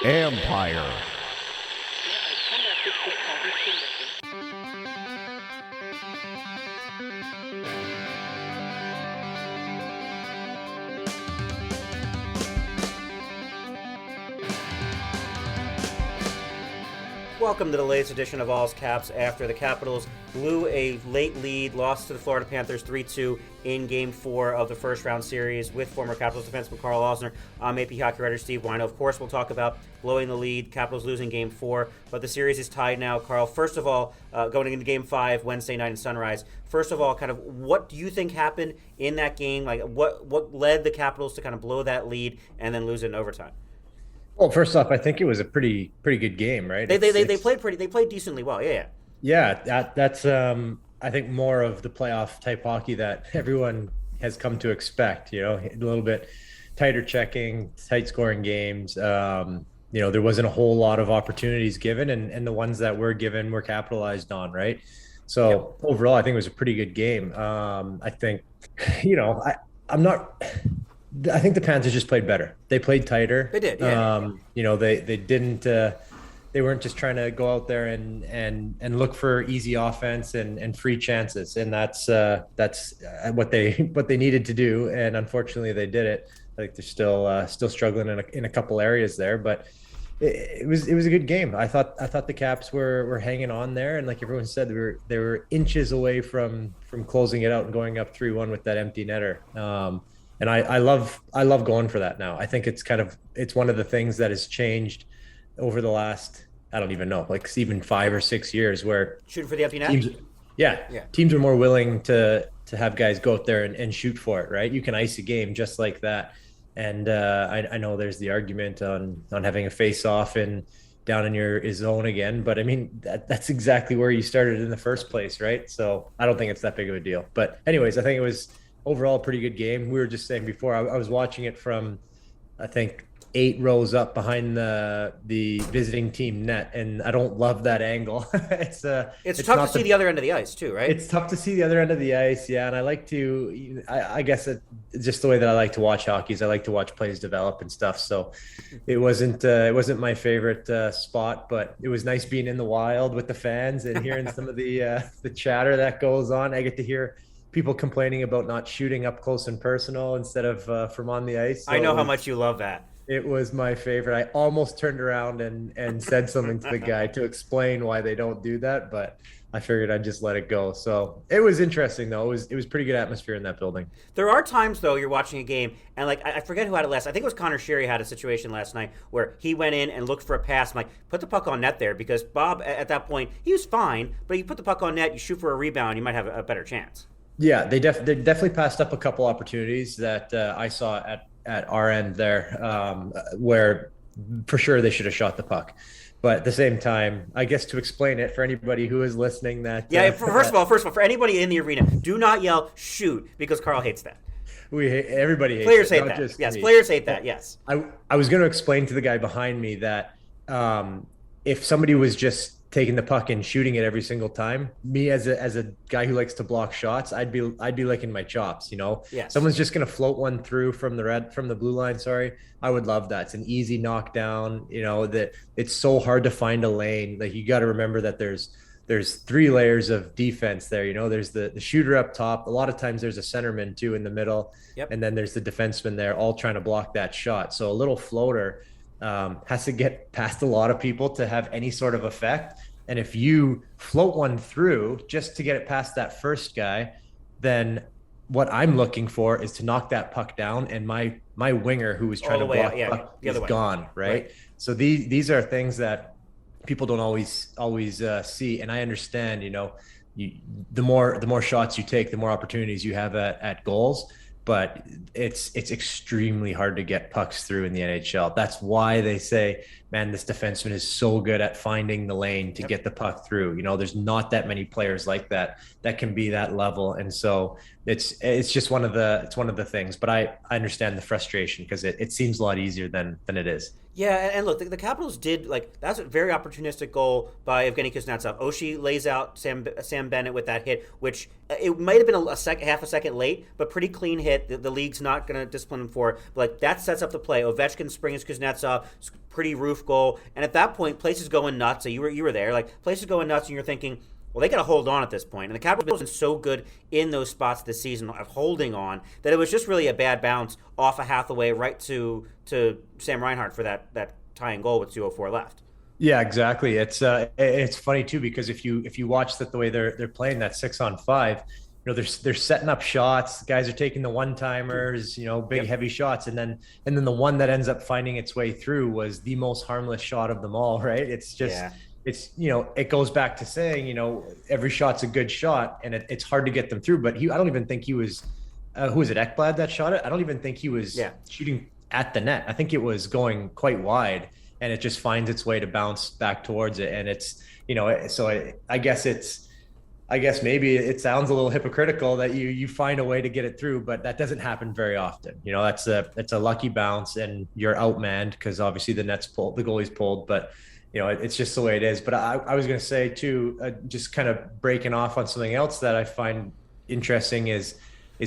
Empire. Welcome to the latest edition of All's Caps after the Capitals blew a late lead, lost to the Florida Panthers 3-2 in Game 4 of the first round series with former Capitals defenseman Karl Osner. I'm AP hockey writer Steve Wino. Of course, we'll talk about blowing the lead, Capitals losing Game 4, but the series is tied now. Karl, first of all, going into Game 5 Wednesday night in Sunrise, first of all, kind of what do you think happened in that game? Like what led the Capitals to kind of blow that lead and then lose it in overtime? Well, first off, I think it was a pretty good game, right? They played decently well. That's I think more of the playoff type hockey that everyone has come to expect. You know, a little bit tighter checking, tight scoring games. There wasn't a whole lot of opportunities given, and the ones that were given were capitalized on, right? So overall, I think it was a pretty good game. I think, I'm not. I think the Panthers just played better. They played tighter. They did. Yeah. They didn't. They weren't just trying to go out there and look for easy offense and free chances, and that's what they needed to do. And unfortunately, they did it. I think they're still struggling in a couple areas there, but it was a good game. I thought the Caps were hanging on there, and like everyone said, they were inches away from closing it out and going up 3-1 with that empty netter. And I love going for that now. I think it's one of the things that has changed over the last, I don't even know, like even 5 or 6 years, where shooting for the empty net. Teams are more willing to have guys go out there and shoot for it, right? You can ice a game just like that. And I know there's the argument on having a face off and down in your zone again, but I mean that's exactly where you started in the first place, right? So I don't think it's that big of a deal. But anyways, I think it was overall a pretty good game. We were just saying before, I was watching it from, I think, 8 rows up behind the visiting team net, and I don't love that angle. It's tough to see the other end of the ice too, right? It's tough to see the other end of the ice, yeah. And I like to, I guess it's just the way that I like to watch hockey is I like to watch plays develop and stuff. So it wasn't my favorite spot, but it was nice being in the wild with the fans and hearing some of the chatter that goes on. I get to hear people complaining about not shooting up close and personal instead of from on the ice. So I know how much you love that. It was my favorite. I almost turned around and said something to the guy to explain why they don't do that, but I figured I'd just let it go. So it was interesting, though. It was pretty good atmosphere in that building. There are times, though, you're watching a game, and like I forget who had it last. I think it was Connor Sherry had a situation last night where he went in and looked for a pass. I'm like, put the puck on net there, because Bob, at that point, he was fine, but you put the puck on net, you shoot for a rebound, you might have a better chance. Yeah, they definitely passed up a couple opportunities that I saw at our end there, where for sure they should have shot the puck. But at the same time, I guess to explain it for anybody who is listening, first of all, for anybody in the arena, do not yell "shoot" because Karl hates that. Everybody hates players it, hate that. Yes, players hate that. Yes. I was going to explain to the guy behind me that if somebody was just taking the puck and shooting it every single time, me as a guy who likes to block shots, I'd be licking my chops, you know. Yes. Someone's just going to float one through from the blue line, I would love that. It's an easy knockdown, you know, that it's so hard to find a lane. Like, you got to remember that there's 3 layers of defense there, you know. There's the shooter up top. A lot of times there's a centerman too in the middle. Yep. And then there's the defenseman there, all trying to block that shot. So a little floater has to get past a lot of people to have any sort of effect. And if you float one through just to get it past that first guy, then what I'm looking for is to knock that puck down, and my winger who was trying to block puck is gone, right? So these are things that people don't always see, and I understand, you know, the more shots you take, the more opportunities you have at goals. But it's extremely hard to get pucks through in the NHL. That's why they say, man, this defenseman is so good at finding the lane to get the puck through. You know, there's not that many players like that can be that level. And so it's just one of the things. But I understand the frustration, because it seems a lot easier than it is. Yeah, and look, the Capitals did that's a very opportunistic goal by Evgeny Kuznetsov. Oshie lays out Sam Bennett with that hit, which it might have been half a second late, but pretty clean hit. The league's not going to discipline him for it. But that sets up the play. Ovechkin springs Kuznetsov, pretty roof goal, and at that point, place is going nuts. So you were there, place is going nuts, and you're thinking, well, they got to hold on at this point. And the Capitals have been so good in those spots this season of holding on that it was just really a bad bounce off of Hathaway right to Sam Reinhart for that tying goal with 2:04 left. Yeah, exactly. It's funny too, because if you watch the way they're playing that 6-on-5, they're setting up shots. Guys are taking the one-timers, big heavy shots, and then the one that ends up finding its way through was the most harmless shot of them all, right? It's just it's it goes back to saying every shot's a good shot, and it's hard to get them through. But I don't even think he was who was it, Ekblad that shot it? I don't even think he was shooting at the net. I think it was going quite wide, and it just finds its way to bounce back towards it. And it's so I guess maybe it sounds a little hypocritical that you find a way to get it through, but that doesn't happen very often. That's a lucky bounce, and you're outmanned because obviously the goalie's pulled, but it's just the way it is. But I was going to say too, just kind of breaking off on something else that I find interesting is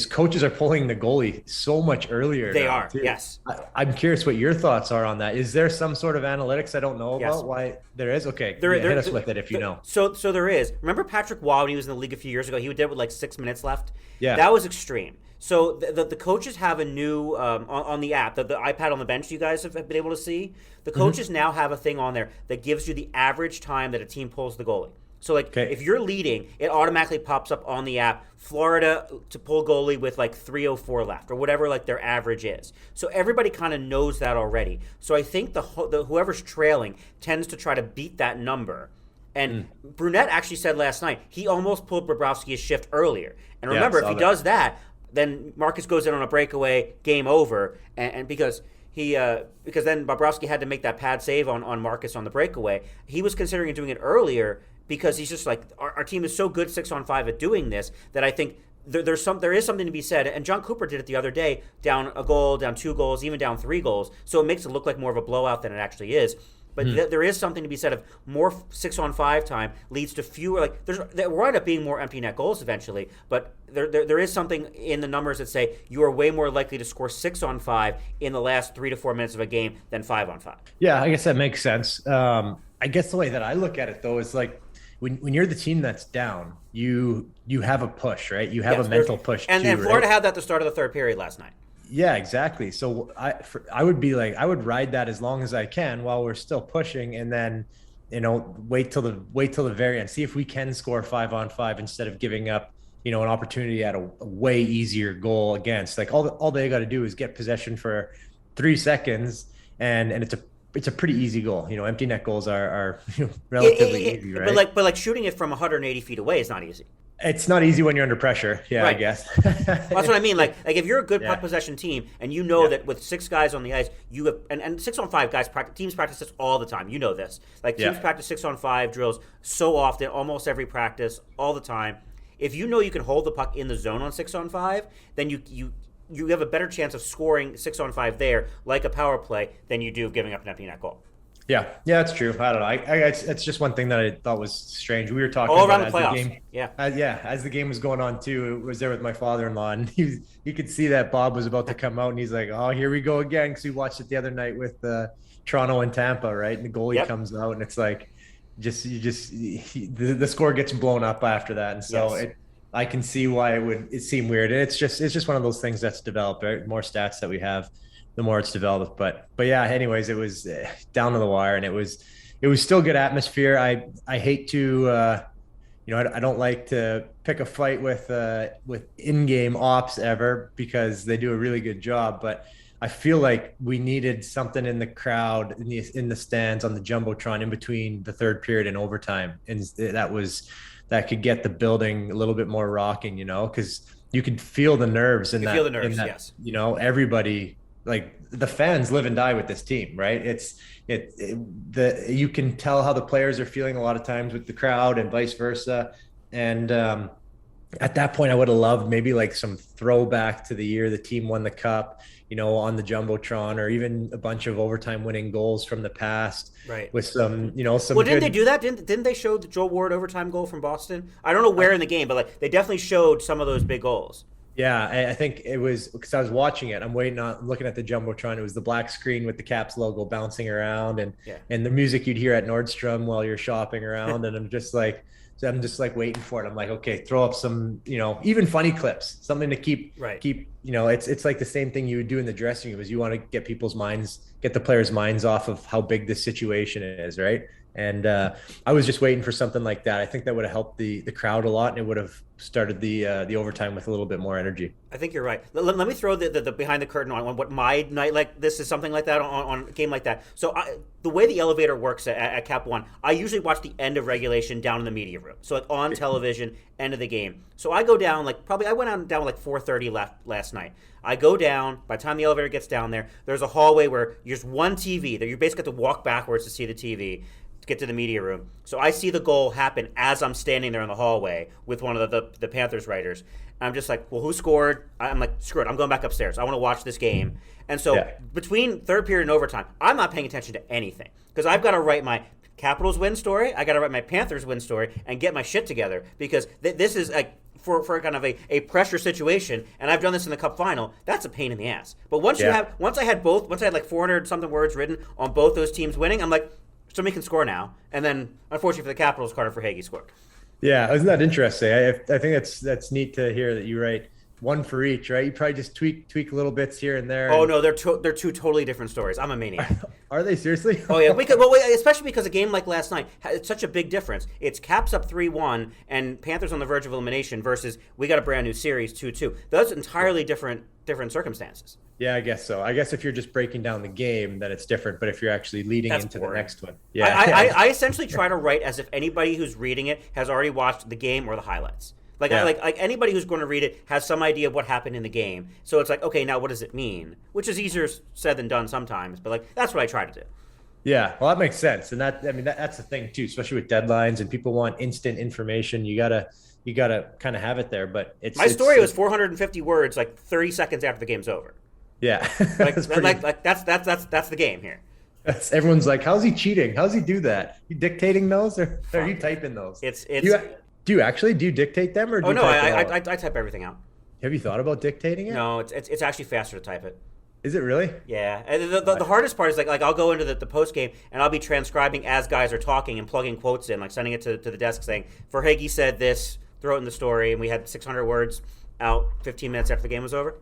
coaches are pulling the goalie so much earlier. They are, too. yes. I'm curious what your thoughts are on that. Is there some sort of analytics I don't know about why there is? Okay, hit us with it if you know. So there is. Remember Patrick Waugh when he was in the league a few years ago? He did it with 6 minutes left. Yeah, that was extreme. So the coaches have a new on the app, the iPad on the bench you guys have been able to see. The coaches now have a thing on there that gives you the average time that a team pulls the goalie. So if you're leading, it automatically pops up on the app, Florida to pull goalie with 3:04 left or whatever their average is. So everybody kind of knows that already. So I think the whoever's trailing tends to try to beat that number. And Brunette actually said last night he almost pulled Bobrovsky's shift earlier. And remember, if he does that, then Marcus goes in on a breakaway, game over, and because then Bobrovsky had to make that pad save on Marcus on the breakaway. He was considering doing it earlier because he's just our team is so good 6-on-5 at doing this that I think there is something to be said. And John Cooper did it the other day, down a goal, down 2 goals, even down 3 goals. So it makes it look like more of a blowout than it actually is. But there is something to be said of more 6-on-5 time leads to fewer. There wind up being more empty net goals eventually. But there is something in the numbers that say you are way more likely to score 6-on-5 in the last 3 to 4 minutes of a game than 5-on-5. Yeah, I guess that makes sense. I guess the way that I look at it though is when you're the team that's down, you have a push, right? You have a mental push. And Florida had that at the start of the third period last night. Yeah, exactly. So I would ride that as long as I can while we're still pushing, and then wait till the very end, see if we can score 5-on-5 instead of giving up an opportunity at a way easier goal against. All they got to do is get possession for 3 seconds, and it's a pretty easy goal. Empty net goals are relatively easy, right? But shooting it from 180 feet away is not easy. It's not easy when you're under pressure. Yeah, right. I guess. That's what I mean. If you're a good puck possession team and that with 6 guys on the ice, you have and 6-on-5 guys teams practice this all the time. You know this. Teams practice 6-on-5 drills so often, almost every practice, all the time. If you know you can hold the puck in the zone on 6-on-5, then you have a better chance of scoring 6-on-5 there, like a power play, than you do giving up an empty net goal. Yeah, that's true. I don't know. It's just one thing that I thought was strange. We were talking all about around the playoffs. As the game was going on too. I was there with my father-in-law, and you could see that Bob was about to come out, and he's like, "Oh, here we go again," because we watched it the other night with Toronto and Tampa, right? And the goalie comes out, and it's the score gets blown up after that, and so I can see why it seem weird. And it's just one of those things that's developed, right? More stats that we have, the more it's developed. But yeah, anyways, it was down to the wire, and it was still good atmosphere. I hate to, I don't like to pick a fight with in-game ops ever, because they do a really good job. But I feel like we needed something in the crowd, in the stands, on the jumbotron in between the third period and overtime, and that could get the building a little bit more rocking, because you could feel the nerves in that. Feel the nerves, yes. Everybody. The fans live and die with this team, right? You can tell how the players are feeling a lot of times with the crowd and vice versa. And at that point, I would have loved maybe like some throwback to the year the team won the cup, on the Jumbotron, or even a bunch of overtime winning goals from the past Right. with some, Well, some didn't they good. do that? Didn't they show the Joel Ward overtime goal from Boston? I don't know where in the game, but like they definitely showed some of those big goals. Yeah, I think it was because I was watching it. I'm waiting on looking at the jumbotron. It was the black screen with the Caps logo bouncing around, and Yeah. and the music you'd hear at Nordstrom while you're shopping around. And I'm just like waiting for it. I'm like, okay, throw up some, even funny clips, something to keep Right. keep. It's like the same thing you would do in the dressing room, is you want to get the players' minds off of how big this situation is, right? And I was just waiting for something like that. I think that would have helped the crowd a lot, and it would have started the overtime with a little bit more energy. I think you're right. Let me throw the behind the curtain on what my night like this is something like that on a game like that. So the way the elevator works at Cap One, I usually watch the end of regulation down in the media room. So like on television, end of the game. So I go down like probably I went down like 4:30 last night. I go down. By the time the elevator gets down there, there's a hallway where there's one TV that you basically have to walk backwards to see the TV to get to the media room. So I see the goal happen as I'm standing there in the hallway with one of the Panthers writers. And I'm just like, well, who scored? I'm like, screw it. I'm going back upstairs. I want to watch this game. And so Yeah. between third period and overtime, I'm not paying attention to anything because I've got to write my Capitals win story. I got to write my Panthers win story and get my shit together because this is like for kind of a pressure situation, and I've done this in the Cup final. That's a pain in the ass. But once I had both, once I had like 400 something words written on both those teams winning, I'm like, somebody can score now. And then, unfortunately for the Capitals, Carter Verhaeghe scored. Yeah, isn't that interesting? I think that's neat to hear that you write one for each, right? You probably just tweak little bits here and there. Oh And no, they're two totally different stories. I'm a maniac. are they seriously? Oh yeah, especially because a game like last night, it's such a big difference. It's Caps up 3-1 and Panthers on the verge of elimination versus we got a brand new series 2-2. Those entirely different circumstances. Yeah, I guess so. I guess if you're just breaking down the game, then it's different. But if you're actually leading That's into boring. the next one, I essentially try to write as if anybody who's reading it has already watched the game or the highlights. Yeah. Like anybody who's going to read it has some idea of what happened in the game. So it's like, okay, now what does it mean? Which is easier said than done sometimes, but like that's what I try to do. Yeah, well, that makes sense, and that's the thing too, especially with deadlines and people want instant information. You gotta kind of have it there, but My story was 450 words, like 30 seconds after the game's over. yeah, Like, that's pretty. that's the game here. Everyone's like, "How's he cheating? How's he do that? You dictating those, or are you typing those? It's. You do you dictate them, or do Oh you no, type it I all? type everything out. Have you thought about dictating it? No, it's actually faster to type it. Is it really? Yeah, and the hardest part is like I'll go into the post game and I'll be transcribing as guys are talking and plugging quotes in, like sending it to the desk saying Verhaeghe said this, throw it in the story, and we had 600 words out 15 minutes after the game was over.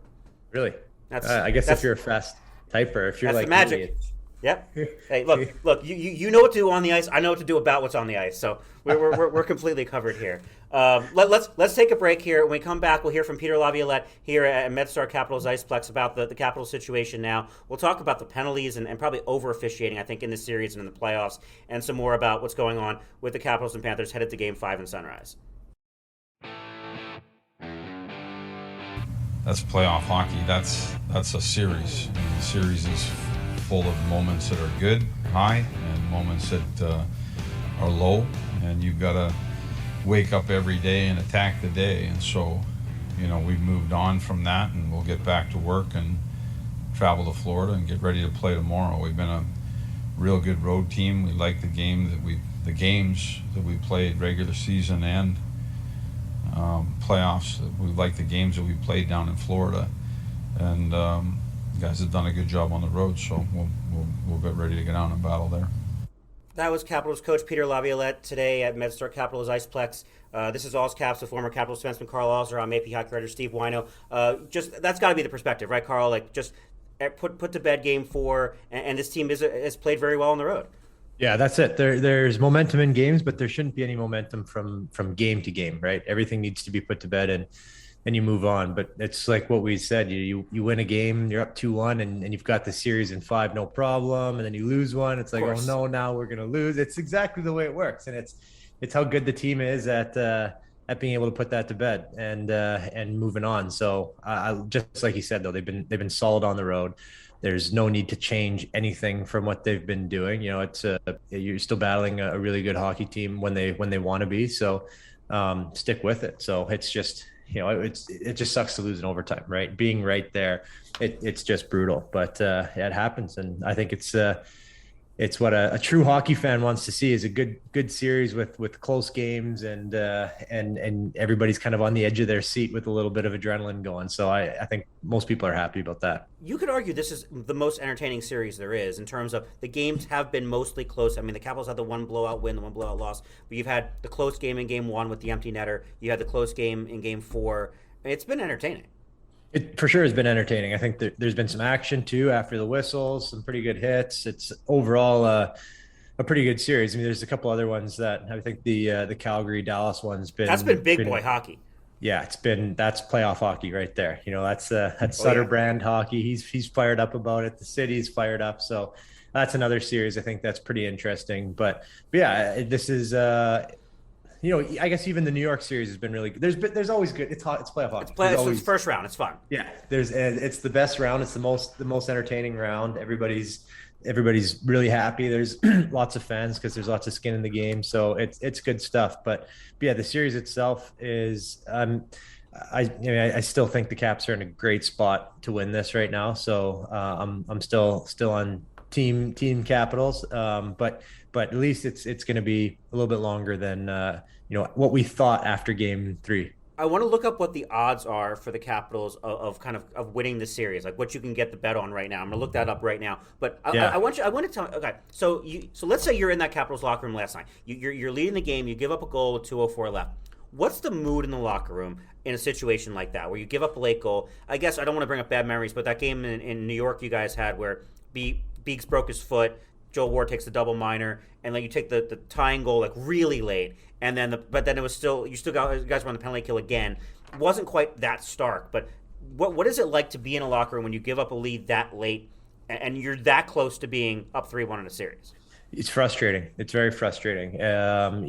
Really? That's I guess that's if you're a fast typer, if you're that's like the magic. me, Yep. Hey, look. You know what to do on the ice. I know what to do about what's on the ice. So we're completely covered here. Let's take a break here. When we come back, we'll hear from Peter Laviolette here at MedStar Capitals Iceplex about the Capitals situation now. We'll talk about the penalties and probably over officiating, I think, in this series and in the playoffs, and some more about what's going on with the Capitals and Panthers headed to Game 5 in Sunrise. That's playoff hockey. That's a series. And the series is full of moments that are good, high, and moments that are low. And you've got to wake up every day and attack the day. And so, we've moved on from that, and we'll get back to work and travel to Florida and get ready to play tomorrow. We've been a real good road team. We like the games that we played, regular season and playoffs. We like the games that we played down in Florida, and you guys have done a good job on the road. So we'll get ready to get out and battle there. That was Capitals coach Peter Laviolette today at MedStar Capitals Iceplex. This is All's Caps, the former Capitals defenseman Karl Alzner. I'm AP hockey writer Steve Wino. Just that's got to be the perspective, right, Karl? Like just put to bed Game 4, and this team has played very well on the road. Yeah, that's it. There's momentum in games, but there shouldn't be any momentum from game to game, right? Everything needs to be put to bed, and you move on. But it's like what we said: you win a game, you're up 2-1, and you've got the series in 5, no problem. And then you lose one, it's like, oh no, now we're gonna lose. It's exactly the way it works, and it's how good the team is at being able to put that to bed and moving on. So I just like you said though, they've been solid on the road. There's no need to change anything from what they've been doing. It's you're still battling a really good hockey team when they want to be. So stick with it. So it's just, it just sucks to lose in overtime, right? Being right there, it's just brutal, but it happens. And I think it's what a true hockey fan wants to see, is a good series with close games, and everybody's kind of on the edge of their seat with a little bit of adrenaline going. So I think most people are happy about that. You could argue this is the most entertaining series there is, in terms of the games have been mostly close. I mean, the Capitals had the one blowout win, the one blowout loss, but you've had the close game in game 1 with the empty netter. You had the close game in game 4. It's been entertaining. It for sure has been entertaining. I think there's been some action too after the whistles, some pretty good hits. It's overall a pretty good series. I mean, there's a couple other ones that I think the Calgary Dallas one's been. That's been big boy hockey. Yeah, that's playoff hockey right there. That's Sutter brand hockey. He's fired up about it. The city's fired up. So that's another series I think that's pretty interesting. But yeah, this is I guess even the New York series has been really good. There's always good. It's hot. It's playoff hockey. It's first round. It's fun. Yeah, it's the best round. It's the most entertaining round. Everybody's really happy. There's lots of fans because there's lots of skin in the game. So it's good stuff. But yeah, the series itself is. I still think the Caps are in a great spot to win this right now. So I'm still on team Capitals. But at least it's going to be a little bit longer than what we thought after Game 3. I want to look up what the odds are for the Capitals of winning the series, like what you can get the bet on right now. I'm going to look that up right now. But I want to tell. Okay, so let's say you're in that Capitals locker room last night. You're leading the game. You give up a goal with 2:04 left. What's the mood in the locker room in a situation like that, where you give up a late goal? I guess I don't want to bring up bad memories, but that game in New York you guys had where Beeks broke his foot. Joel Ward takes the double minor, and then you take the tying goal like really late, and then but then it was still you guys were on the penalty kill again. It wasn't quite that stark, but what is it like to be in a locker room when you give up a lead that late and you're that close to being up 3-1 in a series? It's frustrating. It's very frustrating. As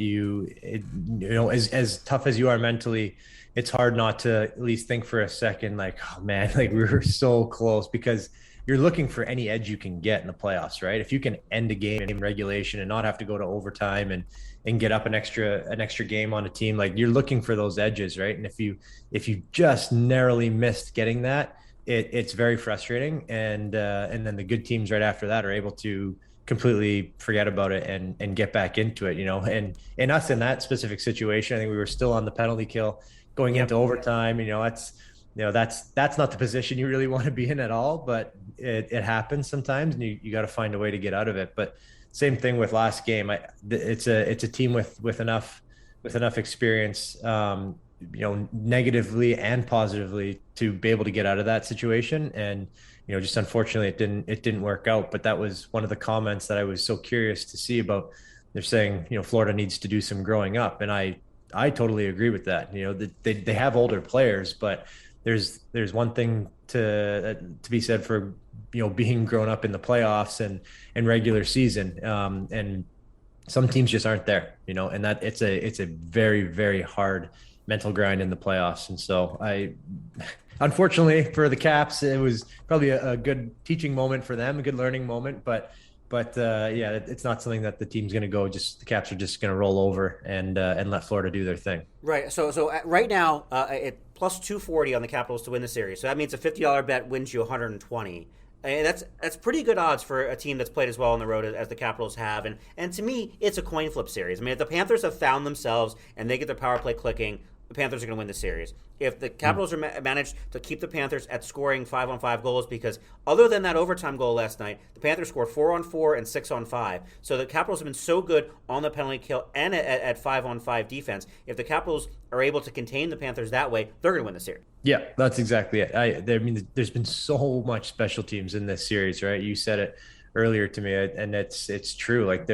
tough as you are mentally, it's hard not to at least think for a second, like, oh man, like we were so close, because you're looking for any edge you can get in the playoffs, right? If you can end a game in regulation and not have to go to overtime and get up an extra game on a team, like you're looking for those edges, right? And if you just narrowly missed getting that, it's very frustrating. And then the good teams right after that are able to completely forget about it and get back into it, and us in that specific situation, I think we were still on the penalty kill going into overtime. That's not the position you really want to be in at all, but it happens sometimes, and you got to find a way to get out of it. But same thing with last game. It's a team with enough experience, negatively and positively, to be able to get out of that situation. And just unfortunately it didn't work out. But that was one of the comments that I was so curious to see about. They're saying Florida needs to do some growing up, and I totally agree with that. They have older players, but there's one thing to be said for being grown up in the playoffs and regular season, and some teams just aren't there, and that it's a very, very hard mental grind in the playoffs. And so unfortunately for the Caps, it was probably a good teaching moment for them, a good learning moment, but yeah, it's not something that the team's going to go. Just the Caps are just going to roll over and let Florida do their thing. Right. So right now, it plus 240 on the Capitals to win the series. So that means a $50 bet wins you 120. And that's pretty good odds for a team that's played as well on the road as the Capitals have. And to me, it's a coin flip series. I mean, if the Panthers have found themselves and they get their power play clicking, the Panthers are going to win the series. If the Capitals are managed to keep the Panthers at scoring 5-on-5 goals, because other than that overtime goal last night, the Panthers scored 4-on-4 and 6-on-5. So the Capitals have been so good on the penalty kill and at 5-on-5 defense. If the Capitals are able to contain the Panthers that way, they're going to win the series. Yeah, that's exactly it. I mean, there's been so much special teams in this series, right? You said it earlier to me, and it's true. Like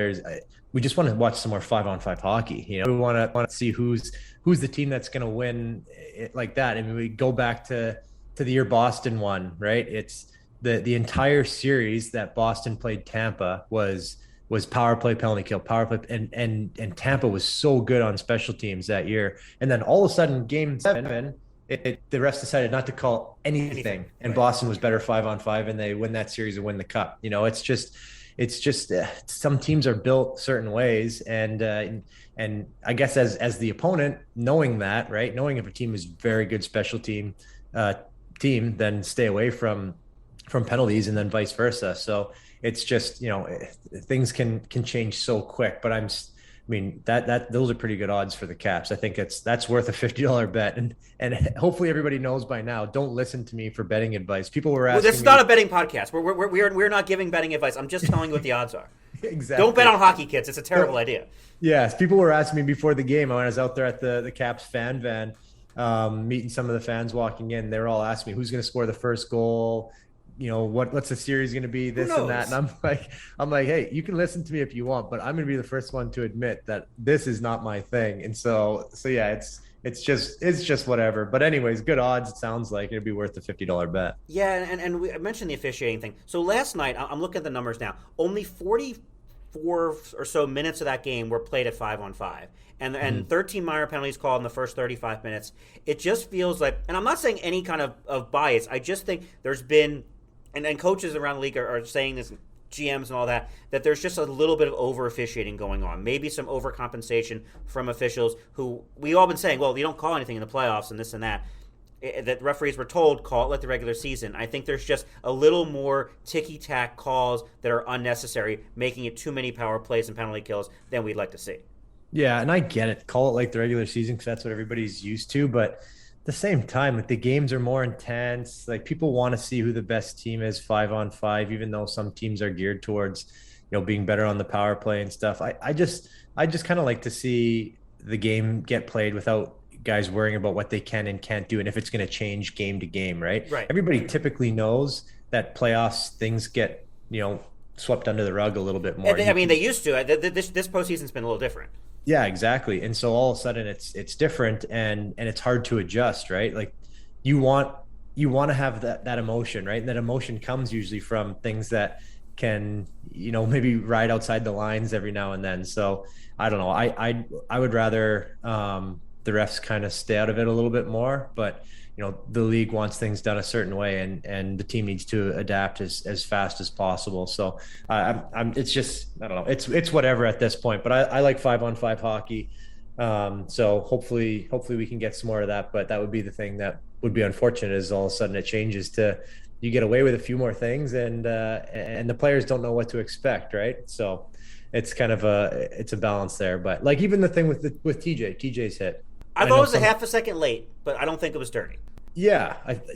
we just want to watch some more 5-on-5 hockey. We want to see who's the team that's going to win it like that. I mean, we go back to the year Boston won, right? It's the entire series that Boston played Tampa was power play, penalty kill, power play, and Tampa was so good on special teams that year. And then all of a sudden, Game 7, the refs decided not to call anything. And Boston was better 5-on-5, and they win that series and win the cup. It's just it's just some teams are built certain ways, and I guess as the opponent, knowing that, right, knowing if a team is very good special uh, team, then stay away from penalties, and then vice versa. So it's just, things can change so quick. But I mean, that those are pretty good odds for the Caps. I think that's worth a $50 bet, and hopefully everybody knows by now. Don't listen to me for betting advice. People were asking. Well, this is not a betting podcast. We're not giving betting advice. I'm just telling you what the odds are. Exactly. Don't bet on hockey, kids. It's a terrible idea. Yes, people were asking me before the game when I was out there at the Caps fan van, meeting some of the fans walking in. They were all asking me who's going to score the first goal. What's the series going to be, this and that. And I'm like, hey, you can listen to me if you want, but I'm going to be the first one to admit that this is not my thing. And so yeah, it's just whatever. But anyways, good odds. It sounds like it'd be worth the $50 bet. Yeah. And we mentioned the officiating thing. So last night, I'm looking at the numbers now. Only 44 or so minutes of that game were played at 5-on-5. And 13 minor penalties called in the first 35 minutes. It just feels like, and I'm not saying any kind of bias. I just think there's been, and coaches around the league are saying this, GMs and all that there's just a little bit of over officiating going on. Maybe some overcompensation from officials who we all been saying, well, you don't call anything in the playoffs and this and that. That referees were told, call it like the regular season. I think there's just a little more ticky-tack calls that are unnecessary, making it too many power plays and penalty kills than we'd like to see. Yeah, and I get it. Call it like the regular season because that's what everybody's used to, but the same time, like the games are more intense. Like people want to see who the best team is 5-on-5, even though some teams are geared towards, being better on the power play and stuff. I just kind of like to see the game get played without guys worrying about what they can and can't do, and if it's going to change game to game, right? Right. Everybody typically knows that playoffs things get, swept under the rug a little bit more. They used to. This postseason's been a little different. Yeah, exactly. And so all of a sudden it's different and it's hard to adjust, right? Like you want to have that emotion, right? And that emotion comes usually from things that can, maybe ride outside the lines every now and then. So I don't know. I would rather the refs kind of stay out of it a little bit more, but the league wants things done a certain way, and the team needs to adapt as fast as possible. So it's just, I don't know, it's whatever at this point, but I like 5-on-5 hockey. So hopefully we can get some more of that, but that would be the thing that would be unfortunate is all of a sudden it changes to, you get away with a few more things and the players don't know what to expect. Right. So it's kind of it's a balance there, but like even the thing with TJ's hit. I thought it was a half a second late, but I don't think it was dirty. Yeah,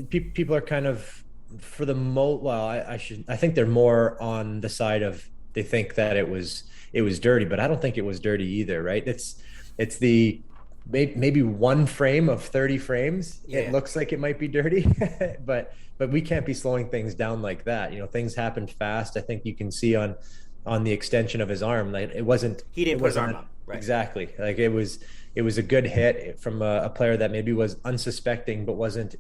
people are kind of for the well. I think they're more on the side of they think that it was dirty, but I don't think it was dirty either. Right? It's the maybe one frame of 30 frames. Yeah. It looks like it might be dirty, but we can't be slowing things down like that. Things happened fast. I think you can see on the extension of his arm, like it wasn't. He didn't put his arm up. Right. Exactly. Like it was a good hit from a player that maybe was unsuspecting, but wasn't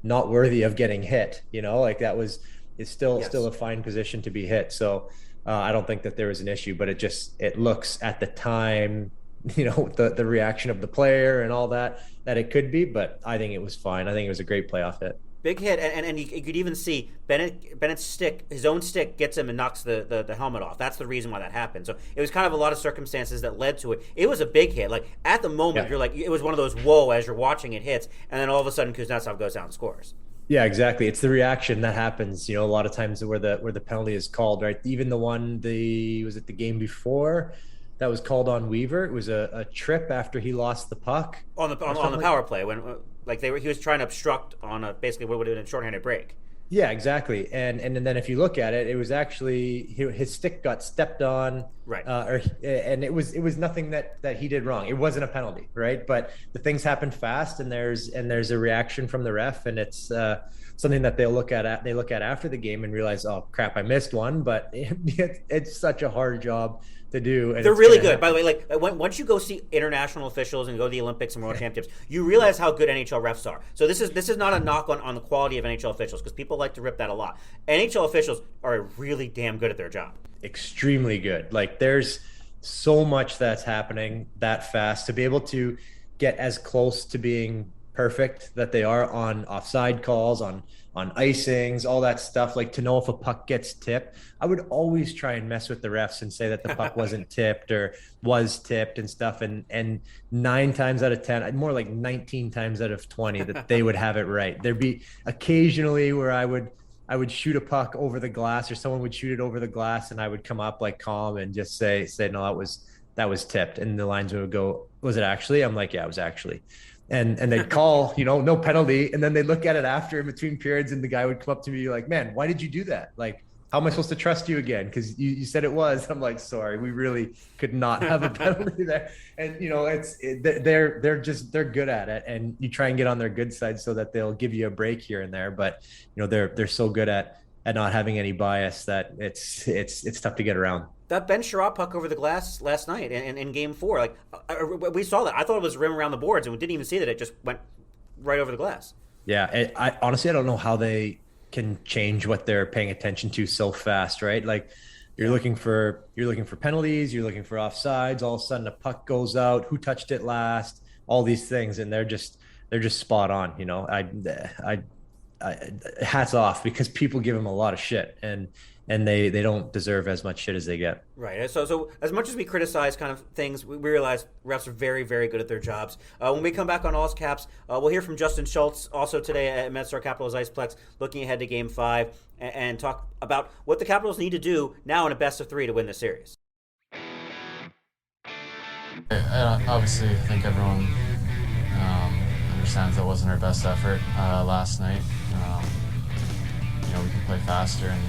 not worthy of getting hit. Like it's still a fine position to be hit. So I don't think that there was an issue, but it looks at the time, the reaction of the player and all that it could be, but I think it was fine. I think it was a great playoff hit. Big hit, and you could even see Bennett's stick, his own stick, gets him and knocks the helmet off. That's the reason why that happened. So it was kind of a lot of circumstances that led to it. It was a big hit. Like at the moment, You're like, it was one of those whoa as you're watching it hits, and then all of a sudden Kuznetsov goes down and scores. Yeah, exactly. It's the reaction that happens. A lot of times where the penalty is called, right? Even the one was it the game before that was called on Weaver? It was a trip after he lost the puck on the power play when. Like he was trying to obstruct on basically what would have been a shorthanded break. Yeah, exactly. And then if you look at it, it was actually his stick got stepped on, right? And it was nothing that he did wrong. It wasn't a penalty, right? But the things happened fast, and there's a reaction from the ref, and it's something that they look at after the game and realize, oh crap, I missed one. But it's such a hard job to do. And they're really good, by the way. Like once you go see international officials and go to the Olympics and World Championships, you realize how good NHL refs are. So this is not a knock on the quality of NHL officials, because people like to rip that a lot. NHL officials are really damn good at their job. Extremely good. Like there's so much that's happening that fast to be able to get as close to being perfect that they are on offside calls, on on icings, all that stuff, like to know if a puck gets tipped. I would always try and mess with the refs and say that the puck wasn't tipped or was tipped and stuff. And 9 times out of 10, more like 19 times out of 20, that they would have it right. There'd be occasionally where I would shoot a puck over the glass, or someone would shoot it over the glass, and I would come up like calm and just say no, that was tipped. And the linesman would go, was it actually? I'm like, yeah, it was actually. And they'd call, no penalty. And then they look at it after, in between periods, and the guy would come up to me like, man, why did you do that? Like, how am I supposed to trust you again? Because you said it was. I'm like, sorry, we really could not have a penalty there. And they're good at it, and you try and get on their good side so that they'll give you a break here and there. But they're so good at not having any bias that it's tough to get around. That Ben Sherratt puck over the glass last night in Game 4, like we saw that. I thought it was rim around the boards, and we didn't even see that it just went right over the glass. Yeah, I honestly, I don't know how they can change what they're paying attention to so fast, right? Like you're looking for penalties, you're looking for offsides. All of a sudden, a puck goes out. Who touched it last? All these things, and they're just spot on. I hats off, because people give them a lot of shit, and they don't deserve as much shit as they get. Right. So as much as we criticize kind of things, we realize refs are very, very good at their jobs. When we come back on All's Caps, we'll hear from Justin Schultz also today at MedStar Capitals Iceplex, looking ahead to Game 5, and talk about what the Capitals need to do now in a best-of-3 to win this series. Obviously, I think everyone understands that wasn't our best effort last night. We can play faster and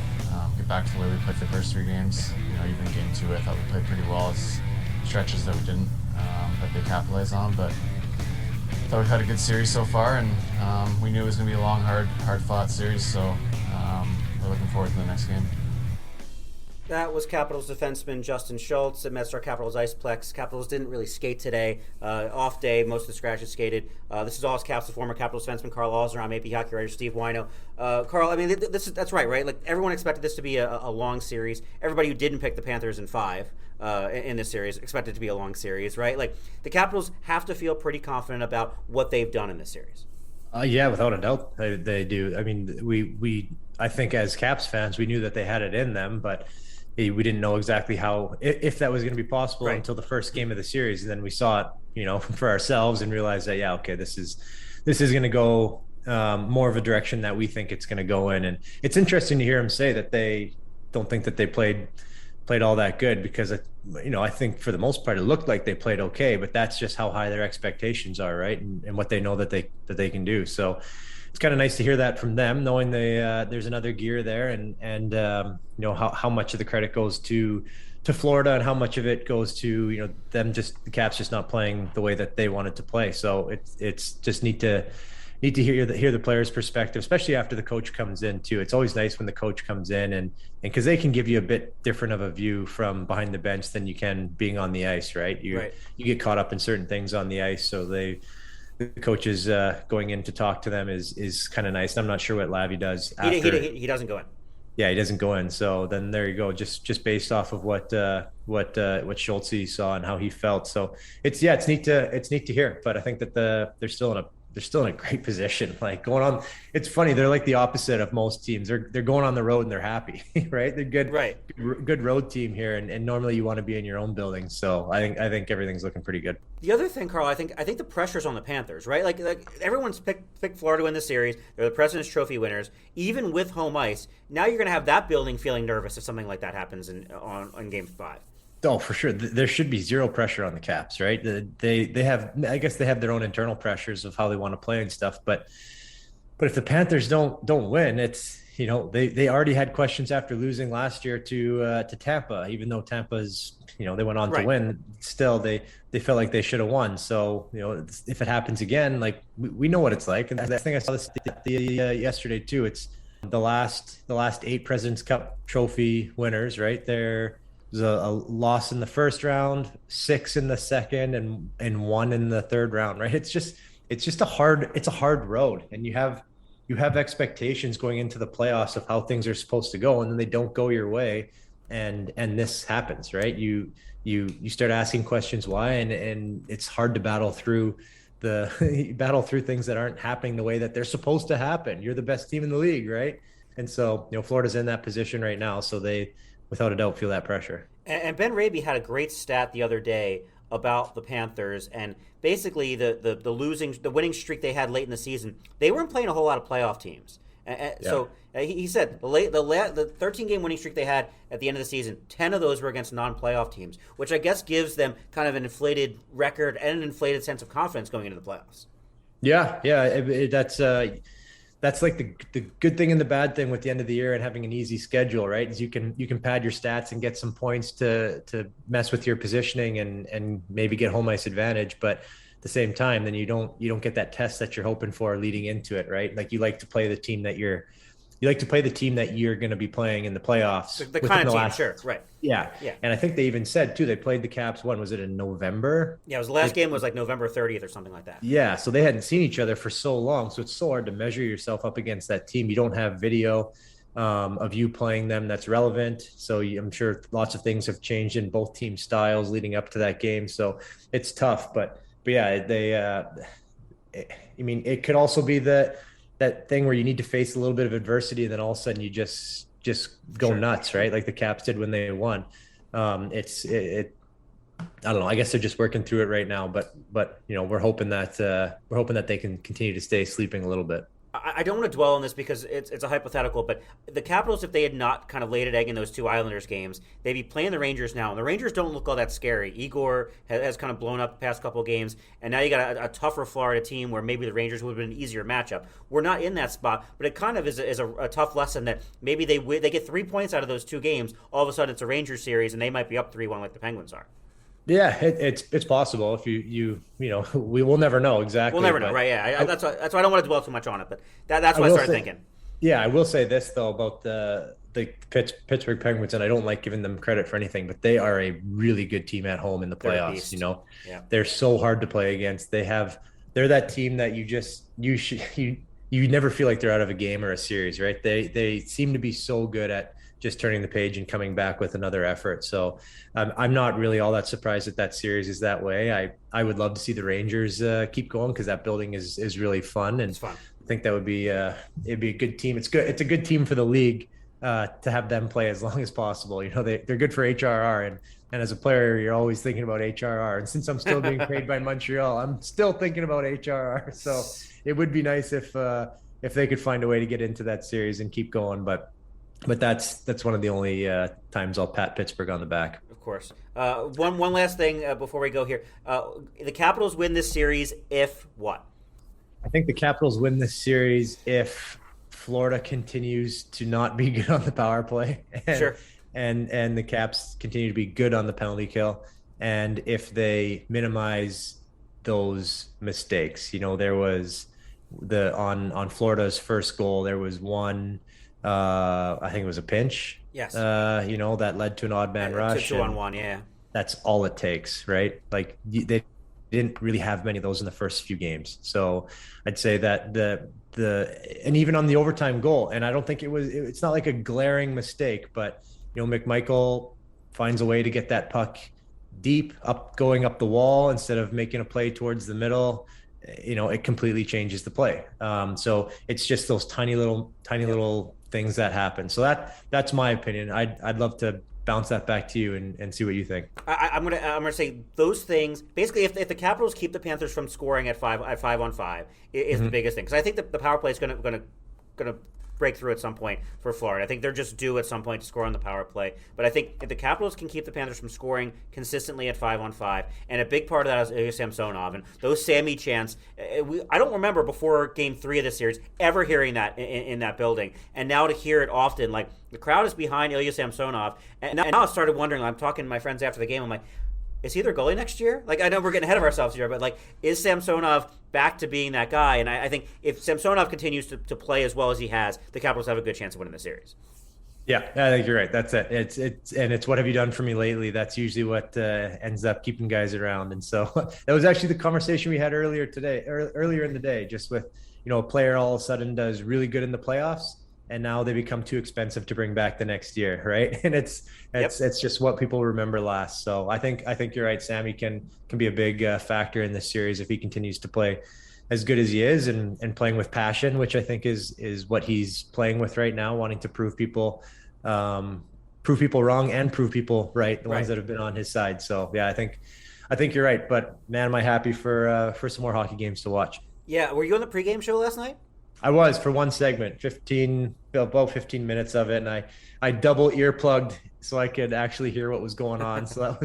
get back to the way we played the first 3 games. Even Game 2, I thought we played pretty well. As stretches that we didn't, that they capitalized on. But I thought we've had a good series so far, and we knew it was going to be a long, hard-fought series. So we're looking forward to the next game. That was Capitals defenseman Justin Schultz at MedStar Capitals Iceplex. Capitals didn't really skate today. Off day, most of the scratches skated. This is All's Caps, the former Capitals defenseman Karl Osner. I'm AP hockey writer Steve Wino. Karl, I mean, that's right? Like, everyone expected this to be a long series. Everybody who didn't pick the Panthers in 5 in this series expected it to be a long series, right? Like, the Capitals have to feel pretty confident about what they've done in this series. Yeah, without a doubt, they do. I mean, I think as Caps fans, we knew that they had it in them, but we didn't know exactly how, if that was going to be possible, right, until the first game of the series. And then we saw it, for ourselves, and realized that, yeah, okay, this is going to go more of a direction that we think it's going to go in. And it's interesting to hear him say that they don't think that they played all that good, because I think for the most part it looked like they played okay, but that's just how high their expectations are, right? And what they know that they can do. So it's kind of nice to hear that from them, knowing there's another gear there, and how much of the credit goes to Florida, and how much of it goes to them, just the Caps just not playing the way that they wanted to play. So it's just neat to hear the players' perspective, especially after the coach comes in too. It's always nice when the coach comes in, and because they can give you a bit different of a view from behind the bench than you can being on the ice, right? You get caught up in certain things on the ice, so the coaches going in to talk to them is kind of nice. I'm not sure what Lavi does after. He doesn't go in. Yeah, he doesn't go in. So then there you go. Just based off of what Schultz saw and how he felt. So it's neat to hear. But I think that they're still in a great position. Like, going on, it's funny. They're like the opposite of most teams. They're going on the road and they're happy, right? They're good, right? Good road team here, and normally you want to be in your own building. So I think everything's looking pretty good. The other thing, Karl, I think the pressure's on the Panthers, right? Like everyone's picked Florida to win the series. They're the President's Trophy winners, even with home ice. Now you're going to have that building feeling nervous if something like that happens on Game 5. Oh, for sure. There should be zero pressure on the Caps, right? They have, I guess they have their own internal pressures of how they want to play and stuff. But if the Panthers don't win, it's, they already had questions after losing last year to Tampa, even though Tampa's, they went on to win. Still, they felt like they should have won. So, if it happens again, like we know what it's like. And I think I saw this yesterday too. It's the last 8 President's Cup trophy winners, right? There's a loss in the first round, 6 in the second, and 1 in the third round, right? It's a hard road, and you have expectations going into the playoffs of how things are supposed to go, and then they don't go your way, and this happens, right? You start asking questions why, and it's hard to battle through you battle through things that aren't happening the way that they're supposed to happen. You're the best team in the league, right? And so, Florida's in that position right now, so they, without a doubt, feel that pressure. And Ben Raby had a great stat the other day about the Panthers and basically the winning streak they had late in the season. They weren't playing a whole lot of playoff teams. So he said the 13-game winning streak they had at the end of the season, 10 of those were against non-playoff teams, which I guess gives them kind of an inflated record and an inflated sense of confidence going into the playoffs. Yeah, that's like the good thing and the bad thing with the end of the year and having an easy schedule, right? Is you can pad your stats and get some points to mess with your positioning and maybe get home ice advantage, but at the same time, then you don't get that test that you're hoping for leading into it, right? Like you like to play the team that you're going to be playing in the playoffs. The kind of team, sure, right? Yeah. And I think they even said too, they played the Caps. When was it, in November? Yeah, it was the last game was like November 30th or something like that. Yeah, so they hadn't seen each other for so long, so it's so hard to measure yourself up against that team. You don't have video of you playing them that's relevant. So I'm sure lots of things have changed in both team styles leading up to that game. So it's tough, but yeah, it could also be that thing where you need to face a little bit of adversity and then all of a sudden you just go nuts, right? Like the Caps did when they won. I don't know. I guess they're just working through it right now, but we're hoping that they can continue to stay sleeping a little bit. I don't want to dwell on this because it's a hypothetical, but the Capitals, if they had not kind of laid an egg in those two Islanders games, they'd be playing the Rangers now, and the Rangers don't look all that scary. Igor has kind of blown up the past couple of games, and now you got a tougher Florida team where maybe the Rangers would have been an easier matchup. We're not in that spot, but it kind of is a tough lesson that maybe they get 3 points out of those two games. All of a sudden, it's a Rangers series, and they might be up 3-1 like the Penguins are. Yeah, it's possible. If you we will never know exactly. We'll never know, right? Yeah, that's why I don't want to dwell too much on it, but that's what I started thinking. Yeah, I will say this though about the Pittsburgh Penguins, and I don't like giving them credit for anything, but they are a really good team at home in the playoffs. They're so hard to play against. They're that team that you never feel like they're out of a game or a series, right? They seem to be so good at just turning the page and coming back with another effort. So I'm not really all that surprised that series is that way. I would love to see the Rangers keep going because that building is really fun. And it's fun. I think that would be it'd be a good team. It's good. It's a good team for the league to have them play as long as possible. They're good for HRR, and as a player, you're always thinking about HRR. And since I'm still being paid by Montreal, I'm still thinking about HRR. So it would be nice if they could find a way to get into that series and keep going. But that's one of the only times I'll pat Pittsburgh on the back. Of course. One last thing before we go here. The Capitals win this series if what? I think the Capitals win this series if Florida continues to not be good on the power play. Sure. And the Caps continue to be good on the penalty kill. And if they minimize those mistakes, there was on Florida's first goal, there was one, I think it was a pinch. Yes. That led to an odd man rush. 2-on-1, yeah. That's all it takes, right? Like they didn't really have many of those in the first few games. So I'd say that and even on the overtime goal, and I don't think it's not like a glaring mistake, but McMichael finds a way to get that puck deep going up the wall instead of making a play towards the middle. It completely changes the play. So it's just those tiny little things that happen. So that's my opinion. I'd love to bounce that back to you and see what you think. I'm gonna say those things. Basically, if the Capitals keep the Panthers from scoring at 5-on-5 is the biggest thing, because I think the power play is gonna break through at some point for Florida. I think they're just due at some point to score on the power play. But I think if the Capitals can keep the Panthers from scoring consistently at 5-on-5, and a big part of that is Ilya Samsonov and those Sammy chants. I don't remember before Game 3 of this series ever hearing that in that building, and now to hear it often, like the crowd is behind Ilya Samsonov, and now I started wondering. I'm talking to my friends after the game. I'm like, is he their goalie next year? Like, I know we're getting ahead of ourselves here, but like, is Samsonov back to being that guy? And I think if Samsonov continues to play as well as he has, the Capitals have a good chance of winning the series. Yeah, I think you're right. That's it. It's what have you done for me lately? That's usually what ends up keeping guys around. And so that was actually the conversation we had earlier in the day, just with, a player all of a sudden does really good in the playoffs. and now they become too expensive to bring back the next year, right? And it's just what people remember last. So I think you're right. Sammy can be a big factor in this series if he continues to play as good as he is and playing with passion, which I think is what he's playing with right now, wanting to prove people wrong and prove people right, the ones that have been on his side. So yeah, I think you're right. But man, am I happy for some more hockey games to watch. Yeah, were you on the pregame show last night? I was for one segment, about 15 minutes of it, and I double earplugged so I could actually hear what was going on. So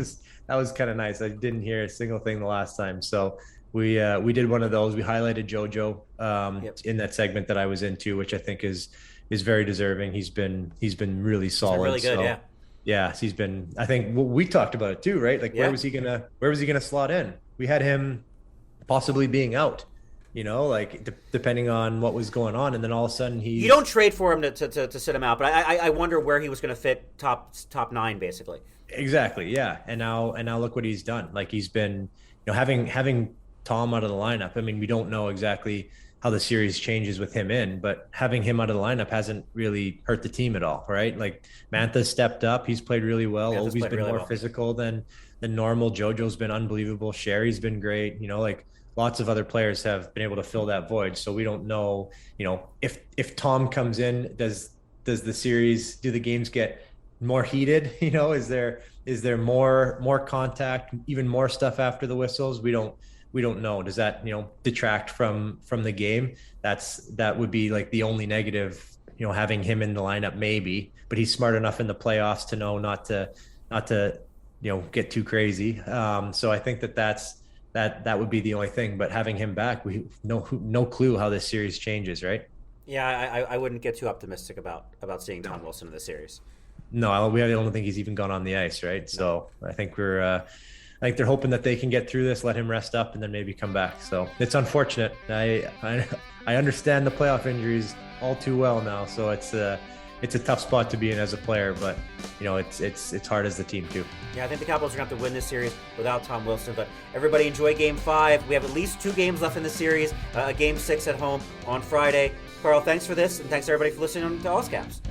that was kind of nice. I didn't hear a single thing the last time. So we did one of those. We highlighted JoJo in that segment that I was into, which I think is very deserving. He's been really solid. Really good, so, yeah. Yeah, he's been. I think we talked about it too, right? Like where was he gonna slot in? We had him possibly being out. Like depending on what was going on, and then all of a sudden you don't trade for him to sit him out, but I wonder where he was going to fit top 9 basically. Exactly, yeah. And now look what he's done. Like he's been, having Tom out of the lineup. I mean, we don't know exactly how the series changes with him in, but having him out of the lineup hasn't really hurt the team at all, right? Like Mantha's stepped up, he's played really well. Ovi's been really more physical than normal. JoJo's been unbelievable. Sherry's been great. Like lots of other players have been able to fill that void. So we don't know, if Tom comes in, do the games get more heated? Is there more contact, even more stuff after the whistles? We don't know. Does that, detract from the game? That would be like the only negative, having him in the lineup maybe, but he's smart enough in the playoffs to know not to get too crazy. So I think that would be the only thing, but having him back, we no clue how this series changes, right? Yeah, I wouldn't get too optimistic about seeing Tom Wilson in the series. No, I don't think he's even gone on the ice, right? So I think they're hoping that they can get through this, let him rest up, and then maybe come back. So it's unfortunate. I understand the playoff injuries all too well now, so it's a tough spot to be in as a player, but it's hard as the team too. Yeah, I think the Capitals are going to have to win this series without Tom Wilson, but everybody enjoy Game 5. We have at least 2 games left in the series, Game 6 at home on Friday. Karl, thanks for this, and thanks everybody for listening to All's Caps.